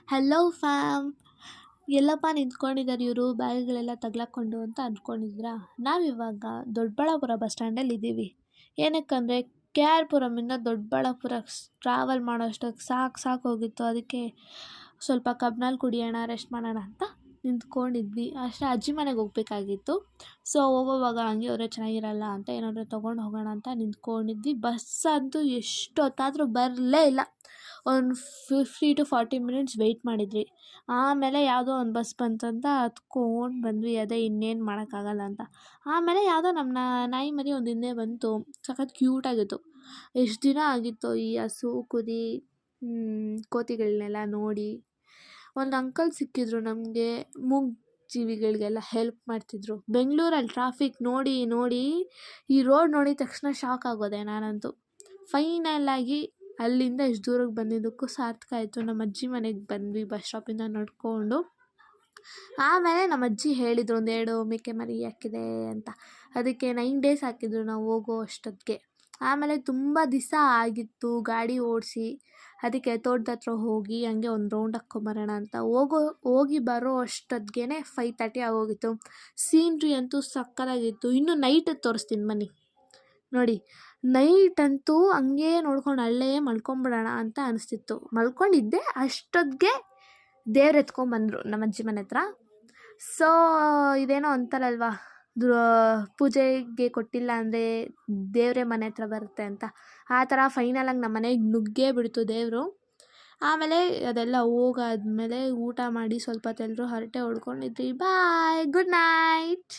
Hello fam, ಎಲ್ಲಪ್ಪ ನಿಂತ್ಕೊಂಡಿದ್ದಾರೆ ಇವರು ಬ್ಯಾಗ್ಗಳೆಲ್ಲ ತಗ್ಲಾಕೊಂಡು ಅಂತ ಅಂದ್ಕೊಂಡಿದ್ರಾ. ನಾವಿವಾಗ ದೊಡ್ಡಬಳ್ಳಾಪುರ ಬಸ್ ಸ್ಟ್ಯಾಂಡಲ್ಲಿ ಇದ್ದೀವಿ. ಏನಕ್ಕಂದರೆ ಕೆ ಆರ್ ಪುರಮಿಂದ ದೊಡ್ಡಬಳ್ಳಾಪುರ ಟ್ರಾವೆಲ್ ಮಾಡೋಷ್ಟಕ್ಕೆ ಸಾಕು ಹೋಗಿತ್ತು. ಅದಕ್ಕೆ ಸ್ವಲ್ಪ ಕಬ್ನಲ್ಲಿ ಕುಡಿಯೋಣ, ರೆಸ್ಟ್ ಮಾಡೋಣ ಅಂತ ನಿಂತ್ಕೊಂಡಿದ್ವಿ. ಅಷ್ಟೇ ಅಜ್ಜಿ ಮನೆಗೆ ಹೋಗ್ಬೇಕಾಗಿತ್ತು. ಸೊ ಹೋಗೋವಾಗ ಹಂಗೆ ಅವರೇ ಚೆನ್ನಾಗಿರಲ್ಲ ಅಂತ ಏನಾದರೂ ತೊಗೊಂಡು ಹೋಗೋಣ ಅಂತ ನಿಂತ್ಕೊಂಡಿದ್ವಿ. ಬಸ್ ಅಂತೂ ಎಷ್ಟೊತ್ತಾದರೂ ಬರಲೇ ಇಲ್ಲ. ಒಂದು 50 to 40 ಮಿನಿಟ್ಸ್ ವೆಯ್ಟ್ ಮಾಡಿದ್ವಿ. ಆಮೇಲೆ ಯಾವುದೋ ಒಂದು ಬಸ್ ಬಂತಂತ ಹತ್ಕೊಂಡು ಬಂದ್ವಿ. ಅದೇ ಇನ್ನೇನು ಮಾಡೋಕ್ಕಾಗಲ್ಲ ಅಂತ. ಆಮೇಲೆ ಯಾವುದೋ ನಮ್ಮ ನಾಯಿ ಮರಿ ಒಂದು ಹಿಂದೆ ಬಂತು. ಸಖತ್ ಕ್ಯೂಟಾಗಿತ್ತು. ಎಷ್ಟು ದಿನ ಆಗಿತ್ತು ಈ ಹಸು ಕುರಿ ಕೋತಿಗಳನ್ನೆಲ್ಲ ನೋಡಿ. ಒಂದು ಅಂಕಲ್ ಸಿಕ್ಕಿದ್ರು ನಮಗೆ, ಮೂಗು ಜೀವಿಗಳಿಗೆಲ್ಲ ಹೆಲ್ಪ್ ಮಾಡ್ತಿದ್ರು. ಬೆಂಗಳೂರಲ್ಲಿ ಟ್ರಾಫಿಕ್ ನೋಡಿ ಈ ರೋಡ್ ನೋಡಿದ ತಕ್ಷಣ ಶಾಕ್ ಆಗೋದೆ ನಾನಂತೂ. ಫೈನಲಾಗಿ ಅಲ್ಲಿಂದ ಇಷ್ಟು ದೂರಕ್ಕೆ ಬಂದಿದ್ದಕ್ಕೂ ಸಾರ್ಥಕ ಆಯಿತು. ನಮ್ಮ ಅಜ್ಜಿ ಮನೆಗೆ ಬಂದ್ವಿ ಬಸ್ ಸ್ಟಾಪಿಂದ ನಡ್ಕೊಂಡು. ಆಮೇಲೆ ನಮ್ಮ ಅಜ್ಜಿ ಹೇಳಿದರು, 1-2 ಮೇಕೆ ಮರಿ ಹಾಕಿದೆ ಅಂತ. ಅದಕ್ಕೆ 9 days ಹಾಕಿದ್ರು ನಾವು ಹೋಗೋ ಅಷ್ಟೊತ್ತಿಗೆ. ಆಮೇಲೆ ತುಂಬ ದಿವಸ ಆಗಿತ್ತು ಗಾಡಿ ಓಡಿಸಿ. ಅದಕ್ಕೆ ತೋಟದ ಹತ್ರ ಹೋಗಿ ಹಂಗೆ ಒಂದು ರೌಂಡ್ ಹಾಕ್ಕೊಂಬರೋಣ ಅಂತ ಹೋಗಿ ಬರೋ ಅಷ್ಟೊತ್ತಿಗೆ 5:30 ಆಗೋಗಿತ್ತು. ಸೀನ್ರಿ ಅಂತೂ ಸಕ್ಕತ್ತಾಗಿತ್ತು. ಇನ್ನು ನೈಟ್ ತೋರಿಸ್ತೀನಿ ಬನ್ನಿ ನೋಡಿ. ನೈಟ್ ಅಂತೂ ಹಂಗೆ ನೋಡ್ಕೊಂಡು ಅಲ್ಲೇ ಮಲ್ಕೊಂಬಿಡೋಣ ಅಂತ ಅನಿಸ್ತಿತ್ತು. ಮಲ್ಕೊಂಡಿದ್ದೆ ಅಷ್ಟೊತ್ತಿಗೆ ದೇವ್ರು ಎತ್ಕೊಂಡ್ಬಂದರು ನಮ್ಮ ಅಜ್ಜಿ ಮನೆ ಹತ್ರ. ಸೊ ಇದೇನೋ ಅಂತಾರಲ್ವ, ಪೂಜೆಗೆ ಕೊಟ್ಟಿಲ್ಲ ಅಂದರೆ ದೇವರೇ ಮನೆ ಹತ್ರ ಬರುತ್ತೆ ಅಂತ. ಆ ಥರ ಫೈನಲಾಗಿ ನಮ್ಮ ಮನೆಗೆ ನುಗ್ಗೇ ಬಿಡ್ತು ದೇವರು. ಆಮೇಲೆ ಅದೆಲ್ಲ ಹೋಗಾದ್ಮೇಲೆ ಊಟ ಮಾಡಿ ಸ್ವಲ್ಪ ಹೊತ್ತು ಎಲ್ಲರೂ ಹರಟೆ ಹೊಡ್ಕೊಂಡಿದ್ವಿ. ಬಾಯ್, ಗುಡ್ ನೈಟ್.